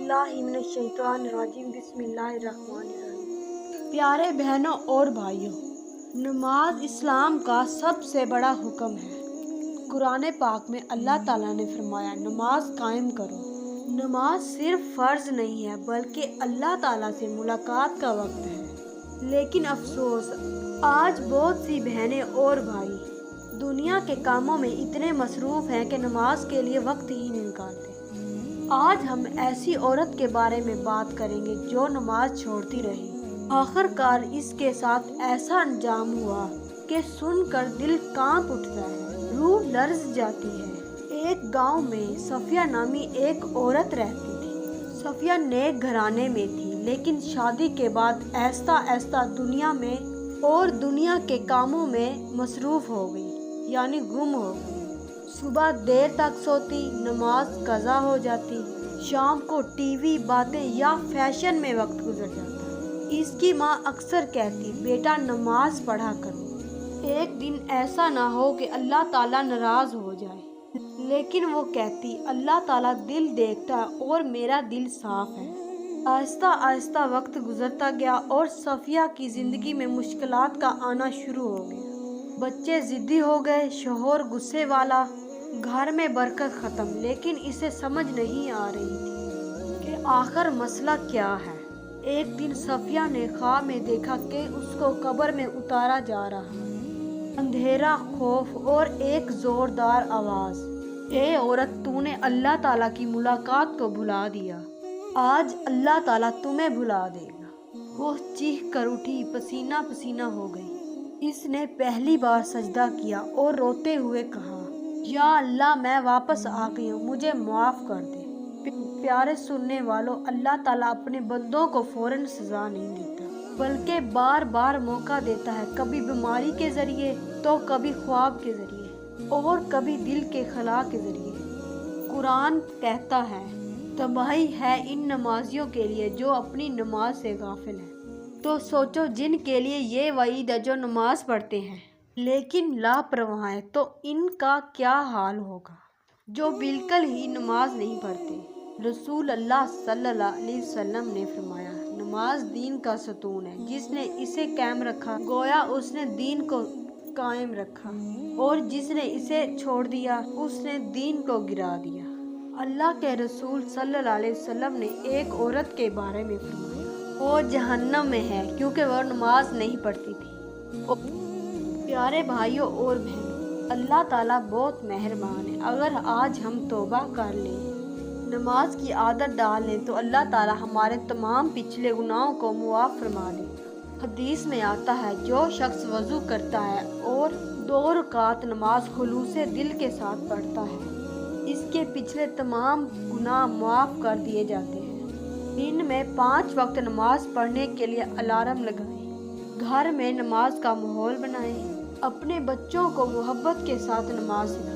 बिल्लाहि मिनश्शैतानिर्रजीम बिस्मिल्लाहिर्रहमानिर्रहीम। प्यारे बहनों और भाइयों, नमाज इस्लाम का सबसे बड़ा हुक्म है। कुरान पाक में अल्लाह ताला ने फरमाया, नमाज कायम करो। नमाज सिर्फ फ़र्ज नहीं है बल्कि अल्लाह ताला से मुलाकात का वक्त है। लेकिन अफसोस, आज बहुत सी बहनें और भाई दुनिया के कामों में इतने मसरूफ़ हैं कि नमाज के लिए वक्त ही नहीं निकालते। आज हम ऐसी औरत के बारे में बात करेंगे जो नमाज छोड़ती रही, आखिरकार इसके साथ ऐसा अंजाम हुआ कि सुनकर दिल कांप उठता है, रूह लर्ज जाती है। एक गांव में सफिया नामी एक औरत रहती थी। सफिया नेक घराने में थी, लेकिन शादी के बाद ऐसा ऐसा दुनिया में और दुनिया के कामों में मसरूफ़ हो गई, यानी गुम हो गई। सुबह देर तक सोती, नमाज कज़ा हो जाती, शाम को टीवी, बातें या फैशन में वक्त गुजर जाता। इसकी माँ अक्सर कहती, बेटा नमाज पढ़ा करो, एक दिन ऐसा ना हो कि अल्लाह ताला नाराज़ हो जाए। लेकिन वो कहती, अल्लाह ताला दिल देखता है और मेरा दिल साफ है। आहिस्ता आहिस्ता वक्त गुजरता गया और सफिया की ज़िंदगी में मुश्किलात का आना शुरू हो गया। बच्चे ज़िद्दी हो गए, शौहर गुस्से वाला, घर में बरकत ख़त्म। लेकिन इसे समझ नहीं आ रही थी कि आखिर मसला क्या है। एक दिन सफिया ने ख्वाब में देखा कि उसको कब्र में उतारा जा रहा है। अंधेरा, खौफ और एक ज़ोरदार आवाज़, ए औरत, तूने अल्लाह ताला की मुलाकात को भुला दिया, आज अल्लाह ताला तुम्हें भुला देगा। वो चीख कर उठी, पसीना पसीना हो गई। इसने पहली बार सजदा किया और रोते हुए कहा, या अल्लाह, मैं वापस आ गई हूँ, मुझे माफ़ कर दे। प्यारे सुनने वालों, अल्लाह ताला अपने बंदों को फ़ौरन सज़ा नहीं देता, बल्कि बार बार मौका देता है। कभी बीमारी के ज़रिए, तो कभी ख्वाब के ज़रिए और कभी दिल के खला के ज़रिए। कुरान कहता है, तबाही है इन नमाजियों के लिए जो अपनी नमाज से गाफिल हैं। तो सोचो, जिन के लिए ये वईद है जो नमाज पढ़ते हैं लेकिन लापरवाह हैं, तो इनका क्या हाल होगा जो बिल्कुल ही नमाज नहीं पढ़ते। रसूल अल्लाह सल्लल्लाहु अलैहि वसल्लम ने फरमाया, नमाज दीन का सतून है, जिसने इसे कायम रखा गोया उसने दीन को कायम रखा, और जिसने इसे छोड़ दिया उसने दीन को गिरा दिया। अल्लाह के रसूल सल्लल्लाहु अलैहि वसल्लम ने एक औरत के बारे में फरमाया, वो जहन्नम में है क्योंकि वह नमाज नहीं पढ़ती थी। प्यारे भाइयों और बहनों, अल्लाह ताला बहुत मेहरबान है। अगर आज हम तौबा कर लें, नमाज की आदत डाल लें, तो अल्लाह ताला हमारे तमाम पिछले गुनाहों को मुआफ़ फरमा देगा। हदीस में आता है, जो शख्स वज़ू करता है और 2 रकात नमाज खुलूसे दिल के साथ पढ़ता है, इसके पिछले तमाम गुनाह मुआफ़ कर दिए जाते हैं। दिन में 5 वक्त नमाज पढ़ने के लिए अलार्म लगाएं, घर में नमाज का माहौल बनाएं, अपने बच्चों को मोहब्बत के साथ नमाज सिखाएं,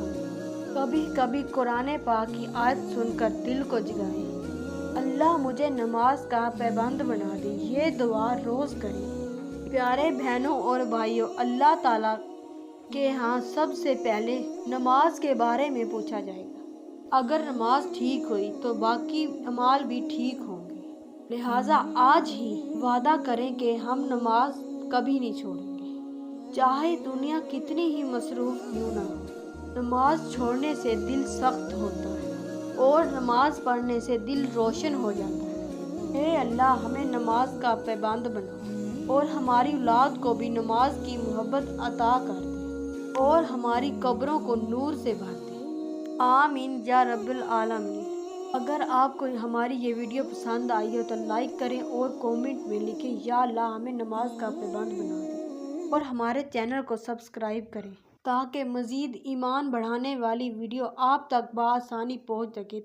कभी कभी कुरान पाक की आयत सुनकर दिल को जगाएं। अल्लाह मुझे नमाज का पाबंद बना दे, ये दुआ रोज़ करें। प्यारे बहनों और भाइयों, अल्लाह ताला के यहाँ सबसे पहले नमाज के बारे में पूछा जाएगा। अगर नमाज ठीक हुई तो बाकी अमाल भी ठीक होंगे। लिहाजा आज ही वादा करें कि हम नमाज कभी नहीं छोड़ेंगे, चाहे दुनिया कितनी ही मसरूफ़ क्यों ना हो। नमाज छोड़ने से दिल सख्त होता है और नमाज पढ़ने से दिल रोशन हो जाता है। हे अल्लाह, हमें नमाज का पाबंद बना और हमारी औलाद को भी नमाज की मोहब्बत अता कर दे और हमारी कब्रों को नूर से भर दे। आमीन या रब्बुल आलमीन। अगर आपको हमारी ये वीडियो पसंद आई हो तो लाइक करें और कमेंट में लिखें, या अल्लाह, हमें नमाज का पाबंद बना दे, और हमारे चैनल को सब्सक्राइब करें ताकि मज़ीद ईमान बढ़ाने वाली वीडियो आप तक बआसानी पहुंच सके।